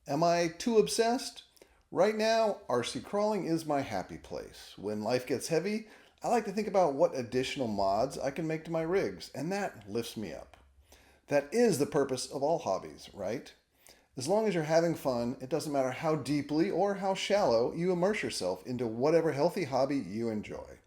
Am I too obsessed? Right now, RC crawling is my happy place. When life gets heavy, I like to think about what additional mods I can make to my rigs, and that lifts me up. That is the purpose of all hobbies, right? As long as you're having fun, it doesn't matter how deeply or how shallow you immerse yourself into whatever healthy hobby you enjoy.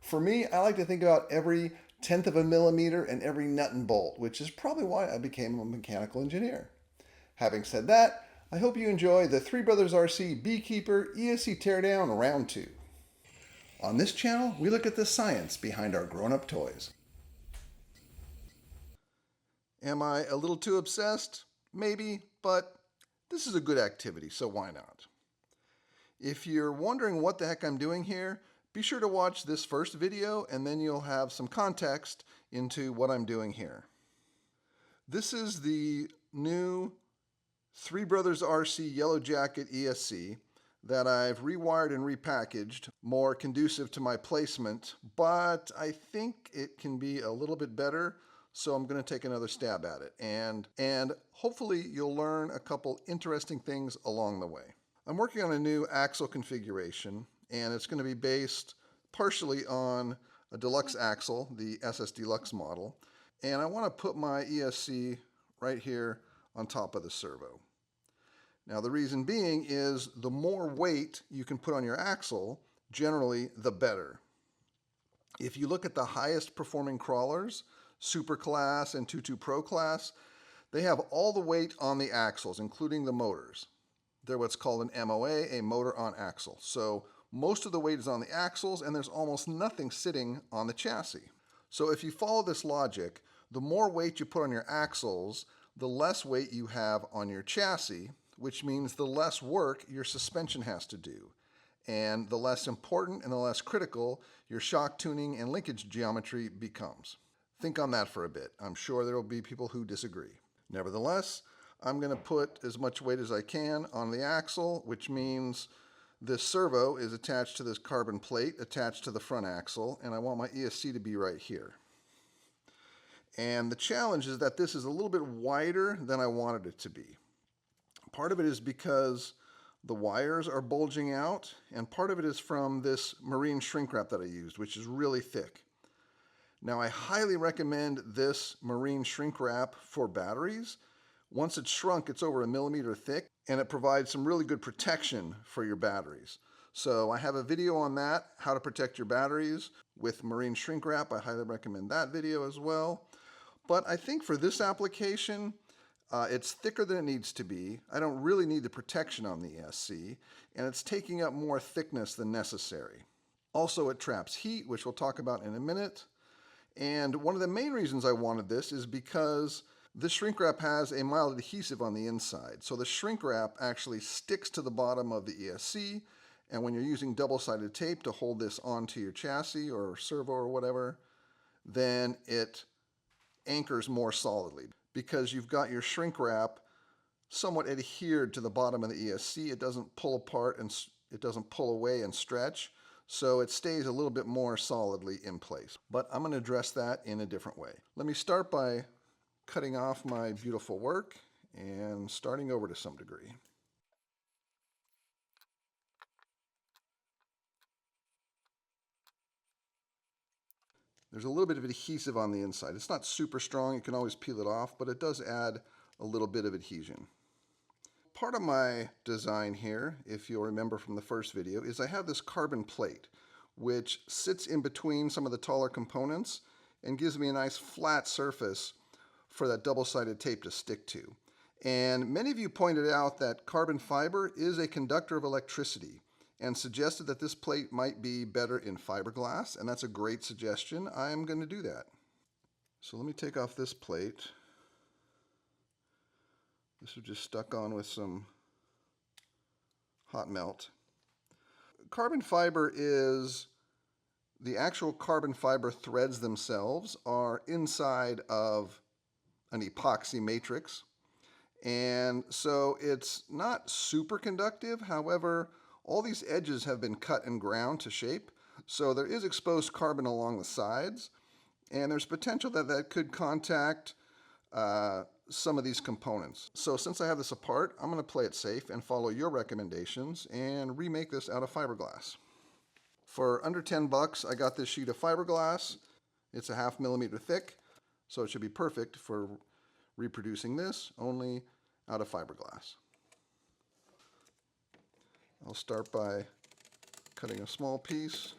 For me, I like to think about every tenth of a millimeter and every nut and bolt, which is probably why I became a mechanical engineer. Having said that, I hope you enjoy the Three Brothers RC Beekeeper ESC Teardown Round 2. On this channel, we look at the science behind our grown-up toys. Am I a little too obsessed? Maybe, but this is a good activity, so why not? If you're wondering what the heck I'm doing here, be sure to watch this first video and then you'll have some context into what I'm doing here. This is the new Three Brothers RC Yellow Jacket ESC that I've rewired and repackaged, more conducive to my placement, but I think it can be a little bit better, so I'm going to take another stab at it. And hopefully you'll learn a couple interesting things along the way. I'm working on a new axle configuration, and it's going to be based partially on a deluxe axle, the SS Deluxe model, and I want to put my ESC right here on top of the servo. Now the reason being is the more weight you can put on your axle, generally the better. If you look at the highest performing crawlers, Super Class and 22 Pro Class, they have all the weight on the axles, including the motors. They're what's called an MOA, a motor on axle. So most of the weight is on the axles and there's almost nothing sitting on the chassis. So if you follow this logic, the more weight you put on your axles, the less weight you have on your chassis, which means the less work your suspension has to do, and the less important and the less critical your shock tuning and linkage geometry becomes. Think on that for a bit. I'm sure there will be people who disagree. Nevertheless, I'm going to put as much weight as I can on the axle, which means this servo is attached to this carbon plate attached to the front axle, and I want my ESC to be right here. And the challenge is that this is a little bit wider than I wanted it to be. Part of it is because the wires are bulging out, and part of it is from this marine shrink wrap that I used, which is really thick. Now I highly recommend this marine shrink wrap for batteries. Once it's shrunk, it's over 1 millimeter thick, and it provides some really good protection for your batteries. So I have a video on that, how to protect your batteries with marine shrink wrap. I highly recommend that video as well. But I think for this application, it's thicker than it needs to be. I don't really need the protection on the ESC, and it's taking up more thickness than necessary. Also, it traps heat, which we'll talk about in a minute. And one of the main reasons I wanted this is because this shrink wrap has a mild adhesive on the inside. So the shrink wrap actually sticks to the bottom of the ESC, and when you're using double-sided tape to hold this onto your chassis or servo or whatever, then it anchors more solidly. Because you've got your shrink wrap somewhat adhered to the bottom of the ESC, it doesn't pull apart and it doesn't pull away and stretch, so it stays a little bit more solidly in place. But I'm going to address that in a different way. Let me start by cutting off my beautiful work and starting over to some degree. There's a little bit of adhesive on the inside. It's not super strong, you can always peel it off, but it does add a little bit of adhesion. Part of my design here, if you'll remember from the first video, is I have this carbon plate, which sits in between some of the taller components and gives me a nice flat surface for that double-sided tape to stick to. And many of you pointed out that carbon fiber is a conductor of electricity, and suggested that this plate might be better in fiberglass, and that's a great suggestion. I'm going to do that. So let me take off this plate. This was just stuck on with some hot melt. Carbon fiber is, the actual carbon fiber threads themselves are inside of an epoxy matrix, and so it's not super conductive. However, all these edges have been cut and ground to shape, so there is exposed carbon along the sides, and there's potential that that could contact some of these components. So since I have this apart, I'm going to play it safe and follow your recommendations and remake this out of fiberglass. For under 10 bucks, I got this sheet of fiberglass. It's a 1/2 millimeter thick, so it should be perfect for reproducing this only out of fiberglass. I'll start by cutting a small piece.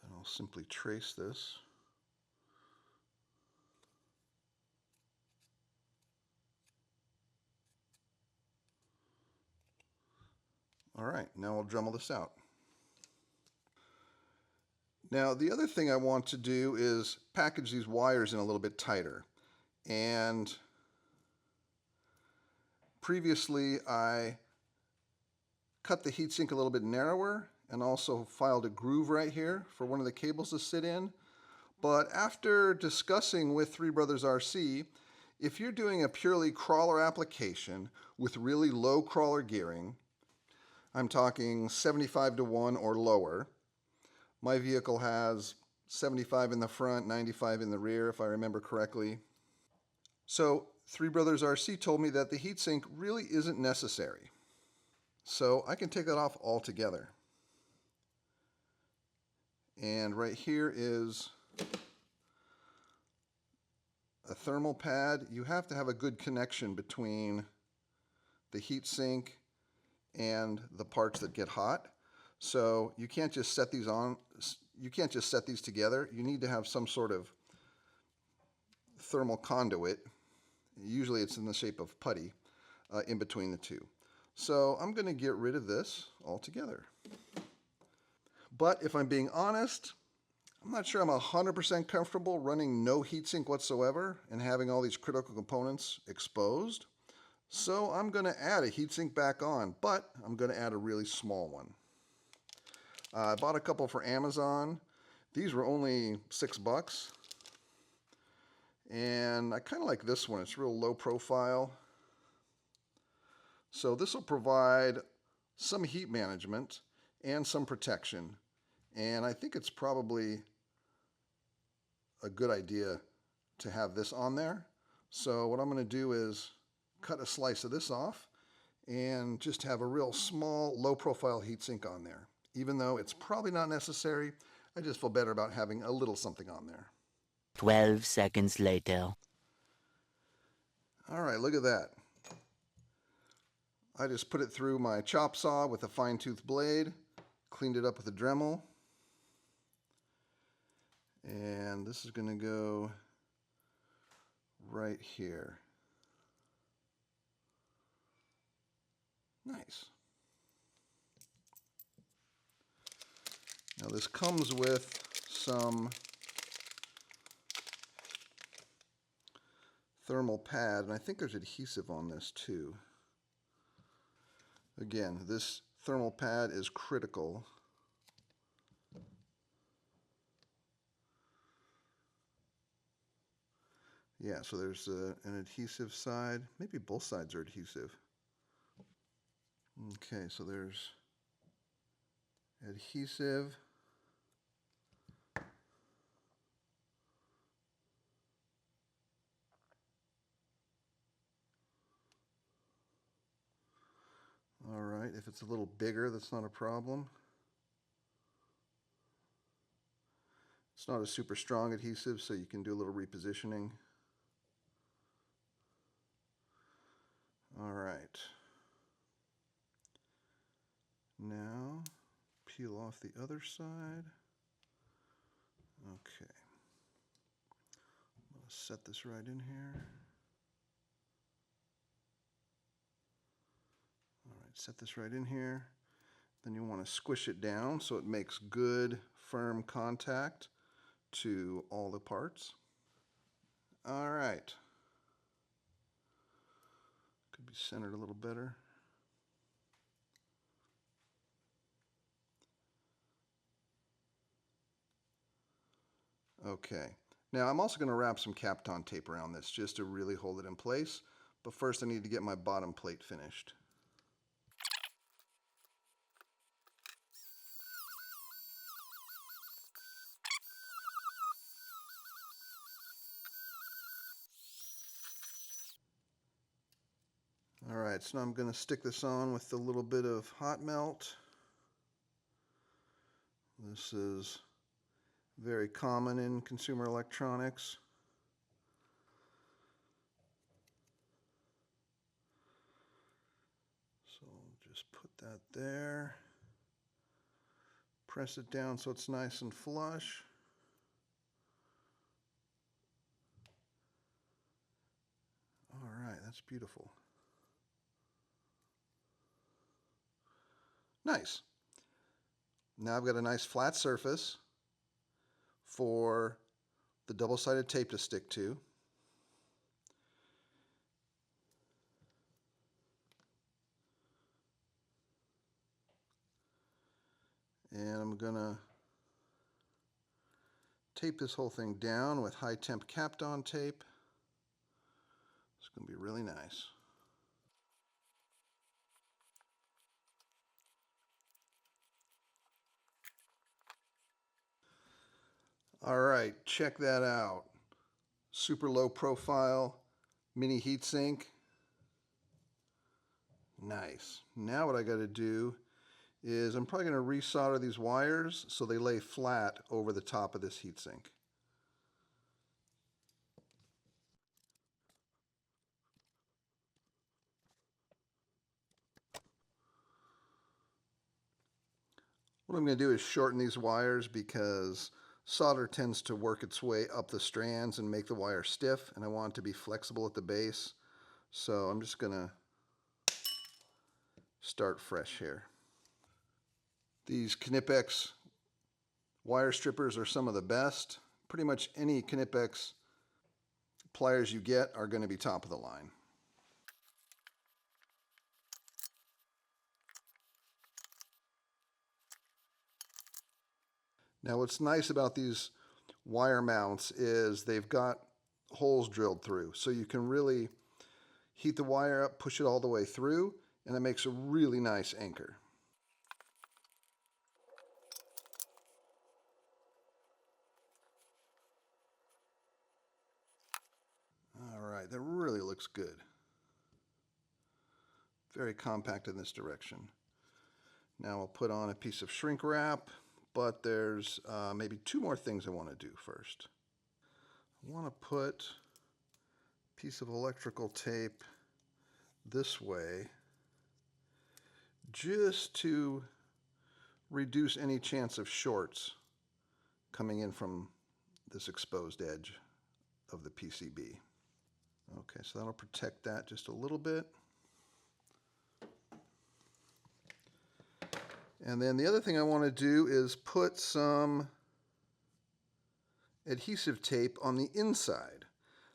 Then I'll simply trace this. All right, now I'll Dremel this out. Now the other thing I want to do is package these wires in a little bit tighter. And previously I cut the heatsink a little bit narrower and also filed a groove right here for one of the cables to sit in. But after discussing with Three Brothers RC, if you're doing a purely crawler application with really low crawler gearing, I'm talking 75:1 or lower. My vehicle has 75 in the front, 95 in the rear, if I remember correctly. So Three Brothers RC told me that the heatsink really isn't necessary. So I can take that off altogether. And right here is a thermal pad. You have to have a good connection between the heatsink and the parts that get hot. So you can't just set these on, you can't just set these together. You need to have some sort of thermal conduit. Usually it's in the shape of putty in between the two. So I'm going to get rid of this altogether. But if I'm being honest, I'm not sure I'm 100% comfortable running no heatsink whatsoever and having all these critical components exposed. So I'm going to add a heatsink back on, but I'm going to add a really small one. I bought a couple for Amazon. These were only $6. And I kind of like this one. It's real low profile. So this will provide some heat management and some protection. And I think it's probably a good idea to have this on there. So what I'm going to do is cut a slice of this off and just have a real small, low profile heatsink on there. Even though it's probably not necessary, I just feel better about having a little something on there. 12 seconds later. All right, look at that. I just put it through my chop saw with a fine-tooth blade, cleaned it up with a Dremel, and this is going to go right here. Nice. Now this comes with some thermal pad, and I think there's adhesive on this too. Again, this thermal pad is critical. Yeah, so there's an adhesive side. Maybe both sides are adhesive. Okay, so there's adhesive. All right, if it's a little bigger, that's not a problem. It's not a super strong adhesive, so you can do a little repositioning. All right. Now, peel off the other side. Okay. I'm going to set this right in here. Set this right in here. Then you want to squish it down so it makes good, firm contact to all the parts. All right. Could be centered a little better. Okay. Now I'm also going to wrap some Kapton tape around this just to really hold it in place. But first I need to get my bottom plate finished. Alright, so now I'm going to stick this on with a little bit of hot melt. This is very common in consumer electronics. So just put that there. Press it down so it's nice and flush. Alright, that's beautiful. Nice. Now I've got a nice flat surface for the double-sided tape to stick to. And I'm going to tape this whole thing down with high temp Kapton tape. It's going to be really nice. All right, check that out. Super low profile mini heatsink. Nice. Now what I got to do is I'm probably going to resolder these wires so they lay flat over the top of this heatsink. What I'm going to do is shorten these wires because solder tends to work its way up the strands and make the wire stiff, and I want it to be flexible at the base. So I'm just going to start fresh here. These Knipex wire strippers are some of the best. Pretty much any Knipex pliers you get are going to be top of the line. Now what's nice about these wire mounts is they've got holes drilled through, so you can really heat the wire up, push it all the way through, and it makes a really nice anchor. All right, that really looks good. Very compact in this direction. Now I'll put on a piece of shrink wrap, but there's maybe two more things I want to do first. I want to put a piece of electrical tape this way just to reduce any chance of shorts coming in from this exposed edge of the PCB. Okay, so that'll protect that just a little bit. And then the other thing I want to do is put some adhesive tape on the inside.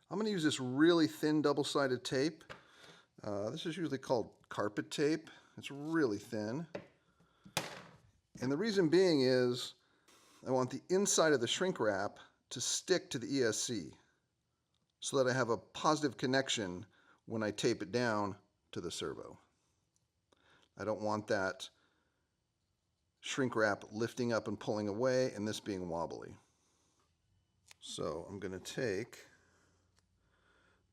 I'm going to use this really thin double-sided tape. This is usually called carpet tape. It's really thin. And the reason being is I want the inside of the shrink wrap to stick to the ESC so that I have a positive connection when I tape it down to the servo. I don't want that shrink wrap lifting up and pulling away and this being wobbly. So I'm going to take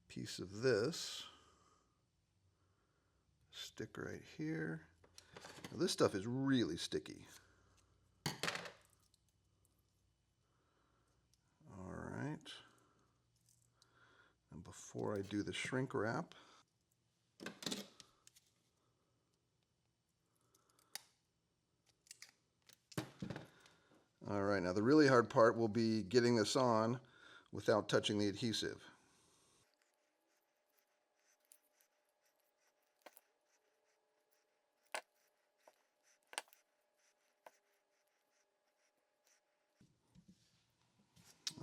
a piece of this, stick right here. Now this stuff is really sticky. All right. And before I do the shrink wrap, all right, now the really hard part will be getting this on without touching the adhesive.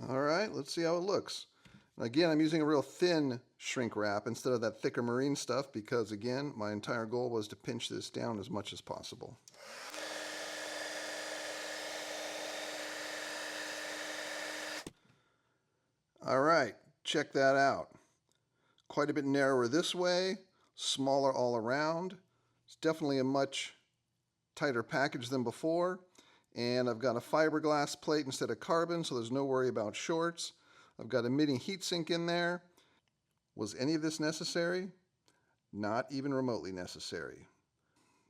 All right, let's see how it looks. Again, I'm using a real thin shrink wrap instead of that thicker marine stuff because, again, my entire goal was to pinch this down as much as possible. All right, check that out. Quite a bit narrower this way, smaller all around. It's definitely a much tighter package than before. And I've got a fiberglass plate instead of carbon, so there's no worry about shorts. I've got a mini heatsink in there. Was any of this necessary? Not even remotely necessary.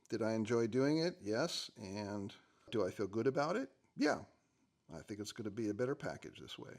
Did I enjoy doing it? Yes. And do I feel good about it? Yeah. I think it's going to be a better package this way.